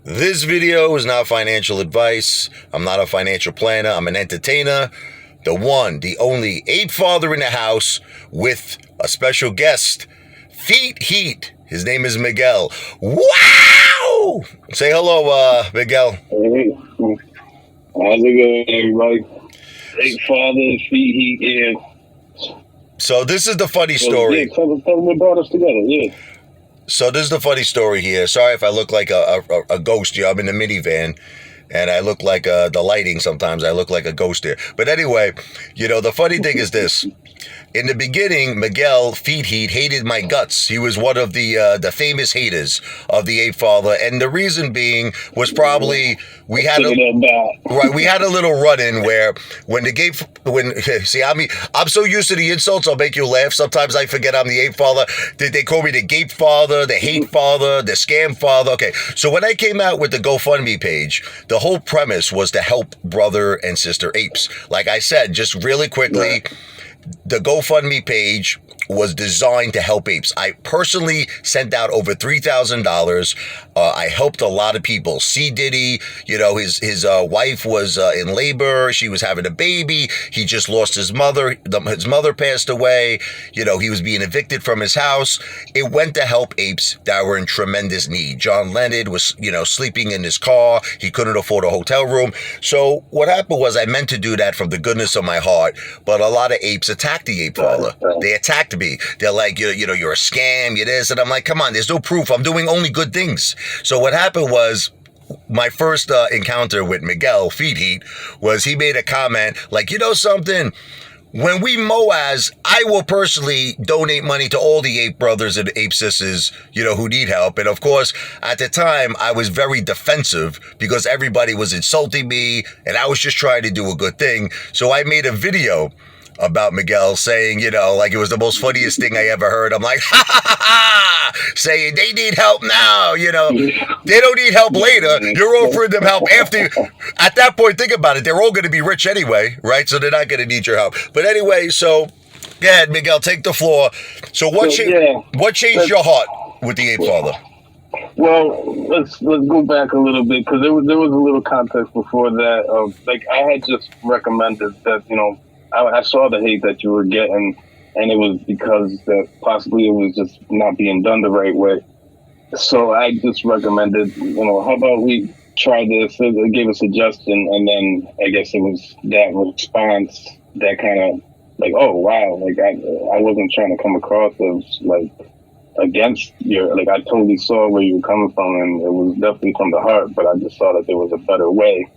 This video is not financial advice. I'm not a financial planner. I'm an entertainer. The one, the only Apefather in the house with a special guest, Feetheat. His name is Miguel. Wow! Say hello, Miguel. Hey, how's it going, everybody? Apefather, feetheat, yeah. So this is the funny story. Yeah, tell them what brought us together, yeah. So this is the funny story here. Sorry if I look like a ghost here. I'm in the minivan, and I look like the lighting sometimes. I look like a ghost here. But anyway, the funny thing is this. In the beginning, Miguel Feetheat hated my guts. He was one of the famous haters of the Apefather, and the reason being was probably we had a little run-in where I'm so used to the insults, I'll make you laugh. Sometimes I forget I'm the Apefather. They call me the Gape Father, the Hate Father, the Scam Father. Okay, so when I came out with the GoFundMe page, the whole premise was to help brother and sister apes. Like I said, just really quickly. Right. The GoFundMe page was designed to help apes. I personally sent out over $3,000. I helped a lot of people. C. Diddy, his wife was in labor. She was having a baby. He just lost his mother. His mother passed away. He was being evicted from his house. It went to help apes that were in tremendous need. John Lennon was, sleeping in his car. He couldn't afford a hotel room. So what happened was I meant to do that from the goodness of my heart, but a lot of apes attacked the Apefather. They attacked me. They're like, you're a scam, you're this. And I'm like, come on, there's no proof. I'm doing only good things. So what happened was my first encounter with Miguel Feetheat was he made a comment like, something? When we Moaz, I will personally donate money to all the ape brothers and ape sisters, who need help. And of course, at the time, I was very defensive because everybody was insulting me and I was just trying to do a good thing. So I made a video about Miguel saying, like it was the most funniest thing I ever heard. I'm like, ha ha ha ha, saying they need help now, they don't need help later. You're offering them help after. At that point, think about it. They're all going to be rich anyway, right? So they're not going to need your help. But anyway, so go ahead, Miguel, take the floor. So what changed your heart with the Apefather? Well, let's go back a little bit because there was a little context before that. I had just recommended that, I saw the hate that you were getting, and it was because that possibly it was just not being done the right way. So I just recommended, how about we try this? It gave a suggestion, and then I guess it was that response that kind of like, oh wow, like I wasn't trying to come across as like against your, like I totally saw where you were coming from, and it was definitely from the heart. But I just saw that there was a better way.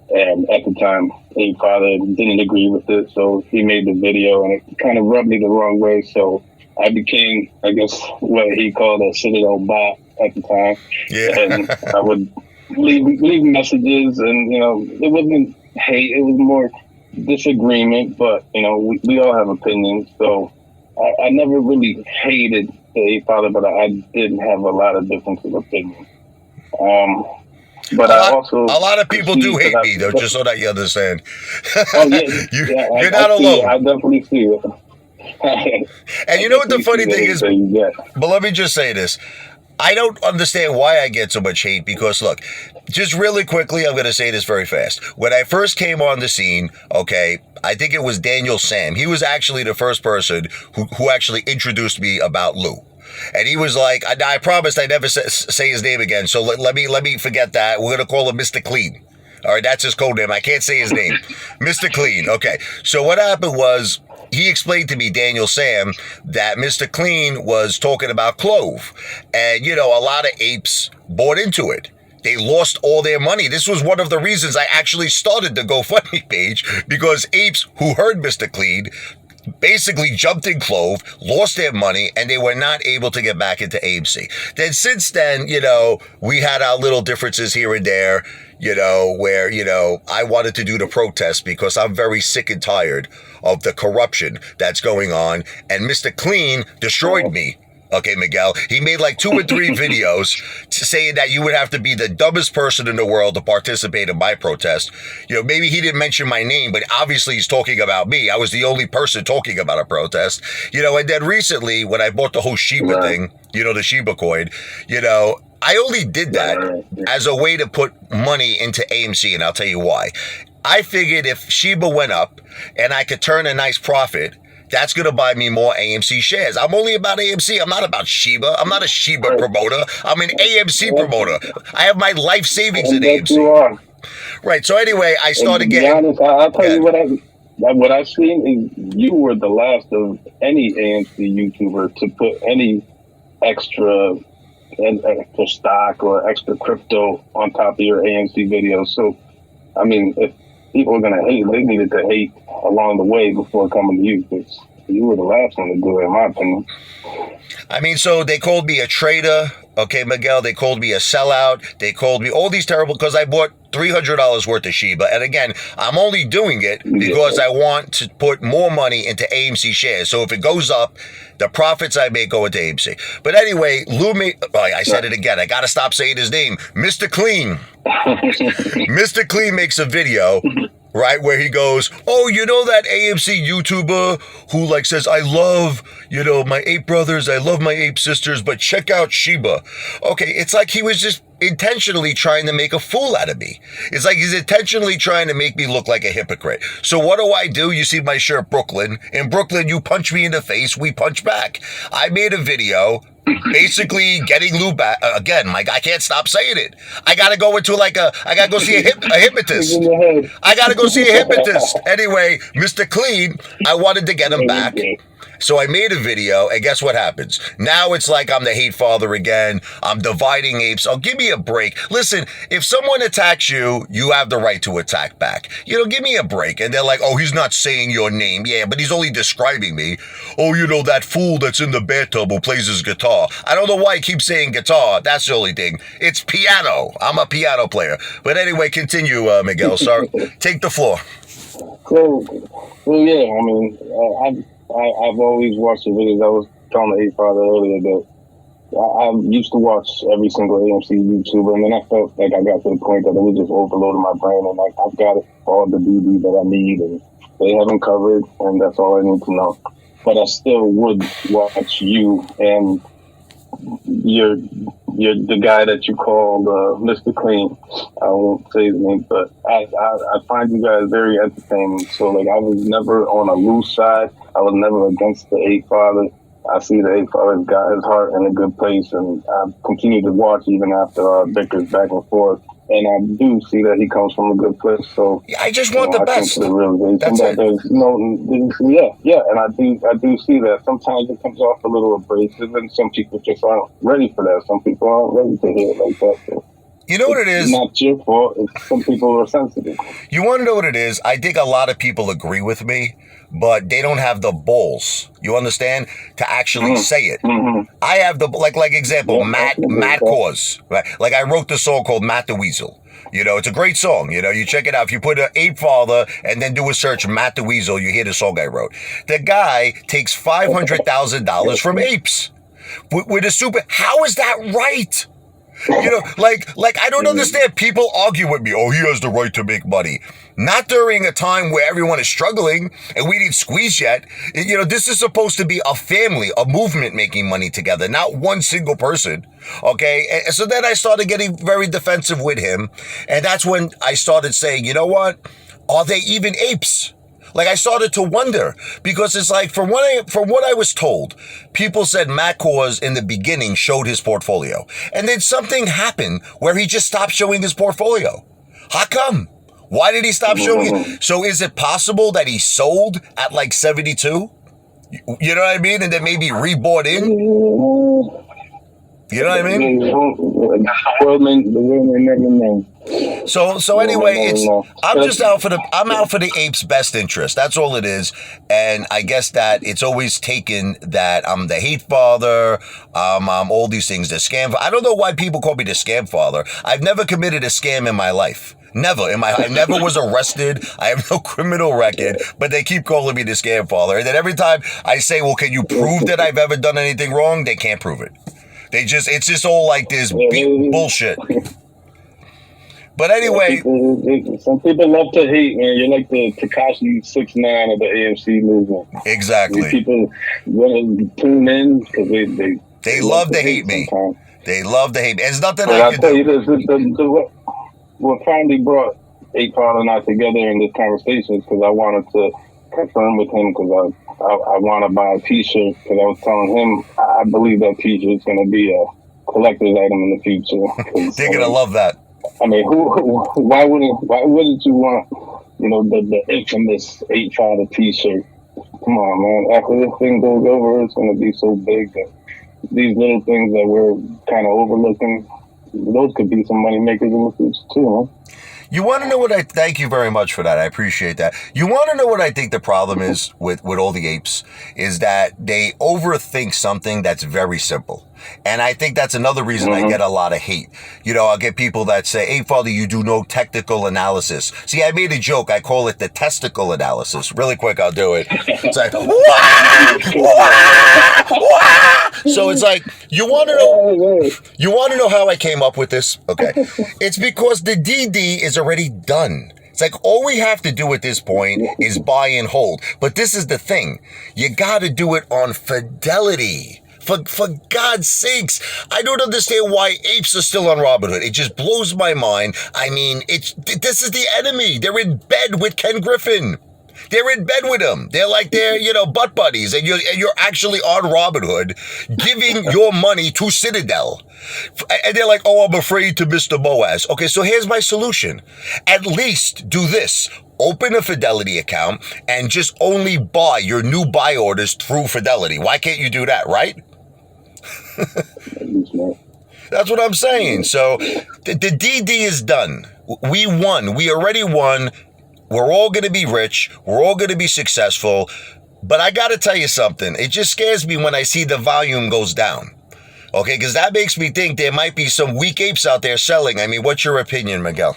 And at the time, Apefather didn't agree with it, so he made the video, and it kind of rubbed me the wrong way. So I became, I guess, what he called a Citadel bot at the time. Yeah. And I would leave messages, and it wasn't hate; it was more disagreement. But we all have opinions, so I never really hated the Apefather, but I did have a lot of differences of opinion. But a lot of people do hate me, though, just so that you understand. Oh, yeah. You're not alone. I definitely see it. And you know what the funny thing is? But let me just say this. I don't understand why I get so much hate because, look, just really quickly, I'm going to say this very fast. When I first came on the scene, okay, I think it was Daniel Sam. He was actually the first person who actually introduced me about Lou. And he was like, I promised I'd never say his name again, so let me forget that. We're going to call him Mr. Clean. All right, that's his code name. I can't say his name. Mr. Clean. Okay, so what happened was he explained to me, Daniel Sam, that Mr. Clean was talking about clove. And, a lot of apes bought into it. They lost all their money. This was one of the reasons I actually started the GoFundMe page, because apes who heard Mr. Clean basically jumped in clove, lost their money, and they were not able to get back into AMC. Then since then, we had our little differences here and there, where, I wanted to do the protest because I'm very sick and tired of the corruption that's going on, and Mr. Clean destroyed me. Okay, Miguel, he made like 2 or 3 videos saying that you would have to be the dumbest person in the world to participate in my protest. Maybe he didn't mention my name, but obviously he's talking about me. I was the only person talking about a protest. And then recently when I bought the whole Shiba thing, the Shiba coin, I only did that as a way to put money into AMC, and I'll tell you why. I figured if Shiba went up and I could turn a nice profit, that's going to buy me more AMC shares. I'm only about AMC. I'm not about Shiba. I'm not a Shiba promoter. I'm an AMC promoter. I have my life savings in AMC. You are. Right. So anyway, I started getting... honest, I'll tell you what I've seen is you were the last of any AMC YouTuber to put any extra stock or extra crypto on top of your AMC videos. So, I mean, if people are going to hate, they needed to hate along the way before coming to you, because you were the last one to do it, in my opinion. I mean, so they called me a traitor. Okay, Miguel, they called me a sellout. They called me all these terrible, because I bought $300 worth of Shiba. And again, I'm only doing it because I want to put more money into AMC shares. So if it goes up, the profits I make go into AMC. But anyway, I said it again. I got to stop saying his name. Mr. Clean. Mr. Clean makes a video, right, where he goes, oh, you know that AMC YouTuber who like says, I love, my ape brothers, I love my ape sisters, but check out Shiba. Okay, it's like he was just intentionally trying to make a fool out of me. It's like he's intentionally trying to make me look like a hypocrite. So what do? You see my shirt, Brooklyn. In Brooklyn, you punch me in the face, we punch back. I made a video basically getting Lou back. Again, I can't stop saying it. I got to go into I got to go see a hypnotist. I got to go see a hypnotist. Anyway, Mr. Clean, I wanted to get him back. So I made a video, and guess what happens? Now it's like I'm the hate father again. I'm dividing apes. Oh, give me a break. Listen, if someone attacks you, you have the right to attack back. Give me a break. And they're like, oh, he's not saying your name. Yeah, but he's only describing me. Oh, that fool that's in the bathtub who plays his guitar. I don't know why he keeps saying guitar. That's the only thing. It's piano. I'm a piano player. But anyway, continue, Miguel. Sorry. Take the floor. So yeah, I mean, I've always watched the videos. I was telling the Apefather earlier that I used to watch every single AMC YouTuber, and then I felt like I got to the point that it was just overloading my brain, and I've got all the BD that I need, and they haven't covered, and that's all I need to know. But I still would watch you and you're the guy that you called Mr. Clean. I won't say his name, but I find you guys very entertaining. So I was never on a loose side. I was never against the Apefather. I see the Apefather's got his heart in a good place, and I continue to watch even after our bickers back and forth. And I do see that he comes from a good place. So I just want the best. That's it. And I do see that. Sometimes it comes off a little abrasive, and some people just aren't ready for that. Some people aren't ready to hear it like that. So you know what it is? It's not your fault. Some people are sensitive. You want to know what it is? I think a lot of people agree with me, but they don't have the balls. You understand? To actually say it. Mm-hmm. I have the like example, Matt Cause. Right? Like I wrote the song called Matt the Weasel. It's a great song. You check it out. If you put an Apefather and then do a search, Matt the Weasel, you hear the song I wrote. The guy takes $500,000 from apes with a super. How is that right? I don't understand. People argue with me. Oh, he has the right to make money. Not during a time where everyone is struggling and we didn't squeeze yet. This is supposed to be a family, a movement making money together, not one single person. Okay. And so then I started getting very defensive with him. And that's when I started saying, you know what? Are they even apes? I started to wonder, because it's like, from what I was told, people said Matt Cause in the beginning showed his portfolio. And then something happened where he just stopped showing his portfolio. How come? Why did he stop showing it? So is it possible that he sold at 72? You know what I mean? And then maybe rebought in? You know what I mean? The world may never know. So anyway, I'm out for the ape's best interest. That's all it is. And I guess that it's always taken that I'm the hate father, I'm all these things, the scam. I don't know why people call me the scam father. I've never committed a scam in my life. Never. I never was arrested. I have no criminal record, but they keep calling me the scam father. And then every time I say, well, can you prove that I've ever done anything wrong? They can't prove it. It's just all like this bullshit. But anyway, some people love to hate, man. You're like the Tekashi 6ix9ine of the AMC movement. Exactly. People want to tune in because they love to hate me. Sometimes. They love the hate. There's nothing But I I'll can tell do. you this: what finally brought Apefather and I together in this conversation is because I wanted to confirm with him because I want to buy a T-shirt because I was telling him I believe that T-shirt is going to be a collector's item in the future. They're gonna love that. I mean, why wouldn't you want, the infamous Apefather T-shirt? Come on, man. After this thing goes over, it's going to be so big that these little things that we're kind of overlooking, those could be some money makers in the future too, man. You want to know what thank you very much for that. I appreciate that. You want to know what I think the problem is with all the apes is that they overthink something that's very simple. And I think that's another reason I get a lot of hate. I'll get people that say, Apefather, you do no technical analysis. See, I made a joke. I call it the testicle analysis. Really quick, I'll do it. It's like, wah, wah, wah. So it's like, you want to know how I came up with this? Okay. It's because the DD is already done. It's like all we have to do at this point is buy and hold. But this is the thing. You got to do it on fidelity. For God's sakes, I don't understand why apes are still on Robinhood. It just blows my mind. I mean, this is the enemy. They're in bed with Ken Griffin. They're in bed with him. They're like they're butt buddies, and you're actually on Robinhood, giving your money to Citadel, and they're like, oh, I'm afraid to Mr. Boaz. Okay, so here's my solution. At least do this. Open a Fidelity account and just only buy your new buy orders through Fidelity. Why can't you do that, right? That's what I'm saying. So the DD is done. We won. We already won. We're all going to be rich. We're all going to be successful. But I got to tell you something. It just scares me when I see the volume goes down. Okay, because that makes me think there might be some weak apes out there selling. I mean, what's your opinion, Miguel?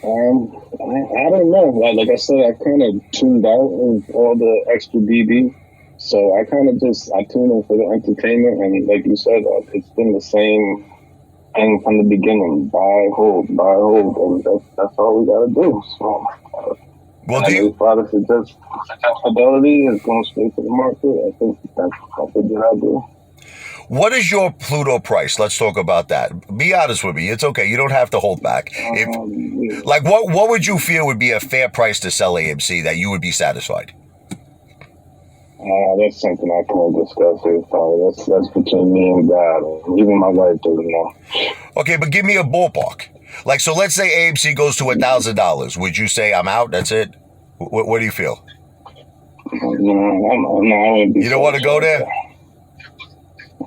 I don't know. Like I said, I kind of tuned out of all the extra DD. So I kind of I tune in for the entertainment. And like you said, it's been the same thing from the beginning. Buy, hold. And that's all we got to do. So, well, Father suggests Fidelity is going straight to the market. I think that's a good idea. What is your Pluto price? Let's talk about that. Be honest with me. It's okay. You don't have to hold back. What would you feel would be a fair price to sell AMC that you would be satisfied? That's something I can't discuss here, Father. That's between me and God. And even my wife doesn't know. Okay, but give me a ballpark. So let's say AMC goes to $1,000. Would you say I'm out? That's it? What do you feel? No, I wouldn't be. You don't want to go there?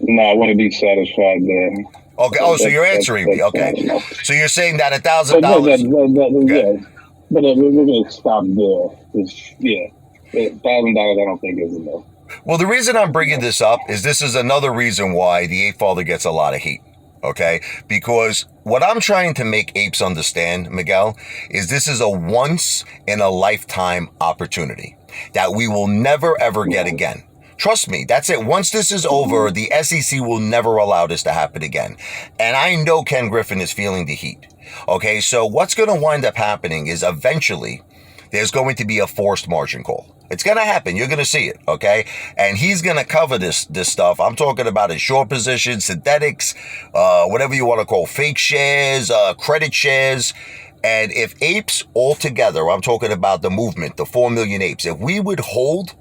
No, I want to be satisfied there. Okay. Oh, so you're answering me. Okay. So you're saying that $1,000. Yeah. But we're going to stop there. $1,000 I don't think is enough. Well, the reason I'm bringing this up is this is another reason why the Apefather gets a lot of hate. Okay? Because what I'm trying to make apes understand, Miguel, is this is a once in a lifetime opportunity that we will never ever get again. Trust me, that's it. Once this is over, the SEC will never allow this to happen again. And I know Ken Griffin is feeling the heat. Okay, so what's going to wind up happening is eventually there's going to be a forced margin call. It's going to happen. You're going to see it, okay? And he's going to cover this stuff. I'm talking about his short positions, synthetics, whatever you want to call fake shares, credit shares. And if apes altogether, I'm talking about the movement, the 4 million apes, if we would hold,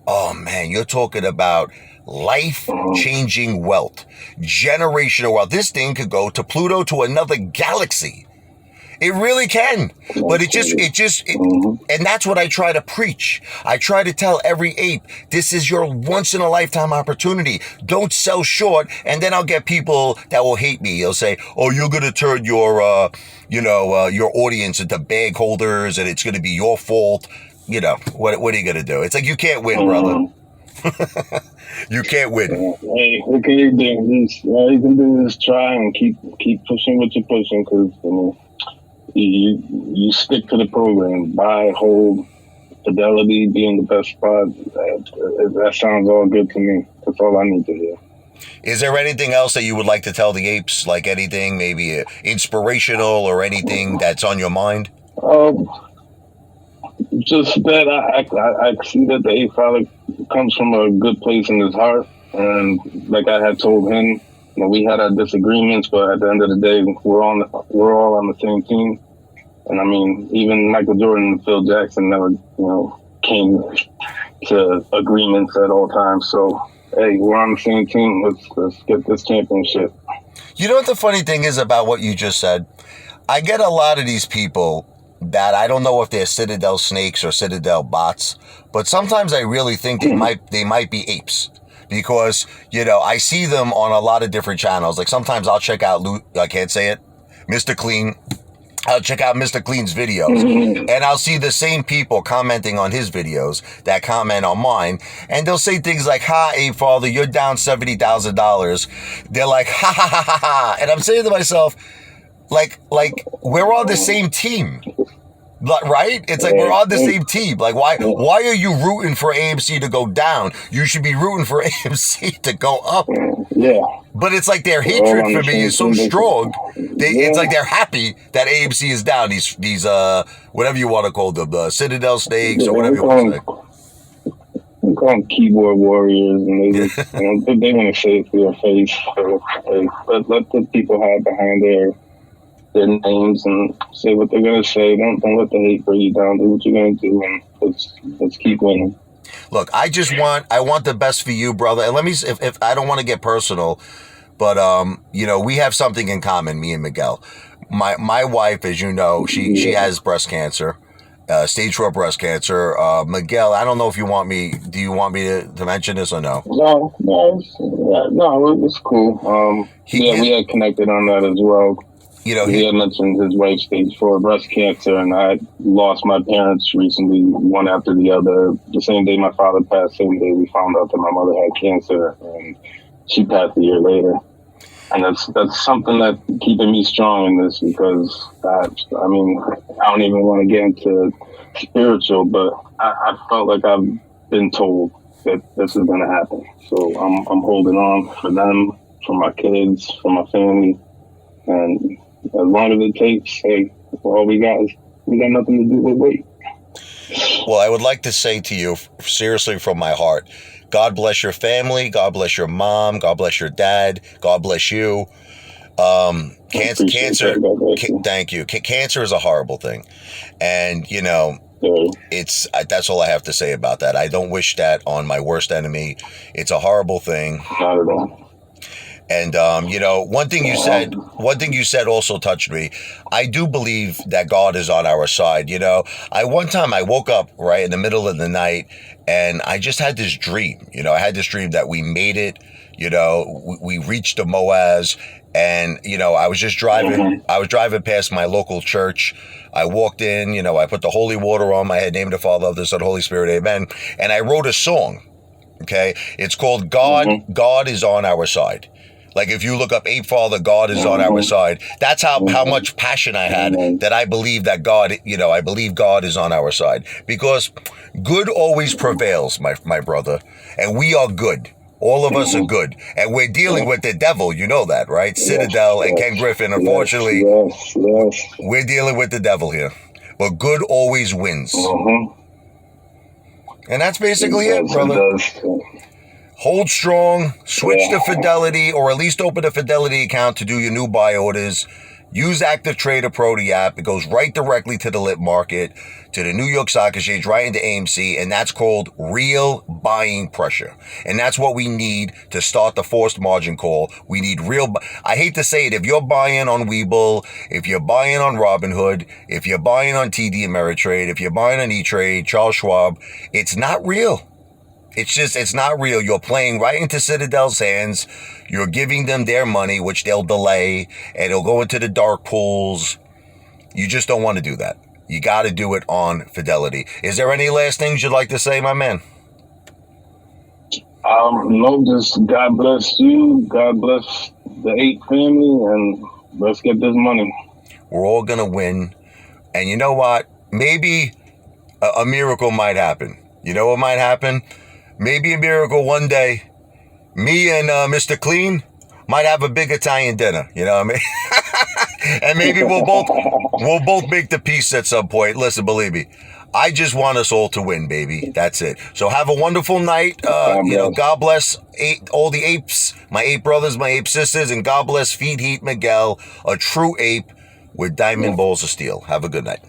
oh man, you're talking about life-changing wealth, generational wealth. This thing could go to Pluto, to another galaxy. It really can. But and that's what I try to preach. I try to tell every ape, this is your once in a lifetime opportunity. Don't sell short. And then I'll get people that will hate me. They'll say, oh, you're going to turn your audience into bag holders and it's going to be your fault. What are you going to do? It's like, you can't win, brother. You can't win. Hey, what can you do? All you can do is try and keep pushing what you're pushing, because you stick to the program. Buy, hold, Fidelity, be in the best spot. That sounds all good to me. That's all I need to hear. Is there anything else that you would like to tell the apes? Like anything maybe inspirational or anything that's on your mind? Just that I see that the Apefather comes from a good place in his heart, And like I had told him, we had our disagreements, but at the end of the day, we're all on the same team. And I mean, even Michael Jordan and Phil Jackson never, came to agreements at all times. So, hey, we're on the same team. Let's get this championship. You know what the funny thing is about what you just said? I get a lot of these people that I don't know if they're Citadel snakes or Citadel bots, but sometimes I really think they might be apes. Because, I see them on a lot of different channels. Like sometimes I'll check out, I can't say it, Mr. Clean. I'll check out Mr. Clean's videos and I'll see the same people commenting on his videos that comment on mine. And they'll say things like, ha, Apefather, you're down $70,000. They're like, ha, ha, ha, ha, ha. And I'm saying to myself, like we're on the same team. Right? It's like we're on the same team. Like, why are you rooting for AMC to go down? You should be rooting for AMC to go up. Yeah. But it's like their hatred for me is so strong. It's like they're happy that AMC is down. These whatever you want to call them, the Citadel Snakes or whatever you want to say. We call them keyboard warriors, and they just, they want to say it to your face. So, let the people hide behind their names and say what they're gonna say. Don't let the hate bring you down. Do what you're gonna do, and let's keep winning. Look, I want the best for you, brother. And let me, if I don't want to get personal, but we have something in common, me and Miguel. My wife, as you know, she has breast cancer, stage 4 breast cancer. Miguel, I don't know if you want me. Do you want me to mention this or no? No, it's cool. We had connected on that as well. He had mentioned his wife's stage 4 breast cancer, and I lost my parents recently, one after the other. The same day my father passed, same day we found out that my mother had cancer, and she passed a year later. And that's something that's keeping me strong in this, because I don't even want to get into spiritual, but I felt like I've been told that this is going to happen. So I'm holding on for them, for my kids, for my family, and as long as it takes, hey, all we got nothing to do with weight. Well, I would like to say to you, seriously from my heart, God bless your family, God bless your mom, God bless your dad, God bless you. Cancer, thank you. Cancer is a horrible thing. And, it's that's all I have to say about that. I don't wish that on my worst enemy. It's a horrible thing. Not at all. And, one thing you said also touched me. I do believe that God is on our side. One time I woke up right in the middle of the night and I just had this dream. I had this dream that we made it. We reached the Moaz, and, I was just driving. I was driving past my local church. I walked in, I put the holy water on my head, name of the Father, of the Son, Holy Spirit, amen. And I wrote a song. Okay. It's called God is on our side. Like if you look up Apefather, God is on our side. That's how much passion I had, that I believe that God, I believe God is on our side, because good always prevails, my brother. And we are good. All of us are good. And we're dealing with the devil. You know that, right? Citadel and Ken Griffin. Unfortunately, we're dealing with the devil here. But good always wins. And that's basically it, brother. Hold strong, switch to Fidelity, or at least open a Fidelity account to do your new buy orders. Use Active Trader Pro, the app. It goes right directly to the lit market, to the New York Stock Exchange, right into AMC, and that's called real buying pressure. And that's what we need to start the forced margin call. We need I hate to say it, if you're buying on Webull, if you're buying on Robinhood, if you're buying on TD Ameritrade, if you're buying on E-Trade, Charles Schwab, it's not real. It's not real. You're playing right into Citadel's hands. You're giving them their money, which they'll delay, and it'll go into the dark pools. You just don't want to do that. You got to do it on Fidelity. Is there any last things you'd like to say, my man? No, just God bless you. God bless the Ape family, and let's get this money. We're all going to win. And you know what? Maybe a miracle might happen. You know what might happen? Maybe a miracle one day, me and Mr. Clean might have a big Italian dinner. You know what I mean? And maybe we'll both make the peace at some point. Listen, believe me, I just want us all to win, baby. That's it. So have a wonderful night. God bless all the apes, my ape brothers, my ape sisters, and God bless Feed Heat Miguel, a true ape with diamond balls of steel. Have a good night.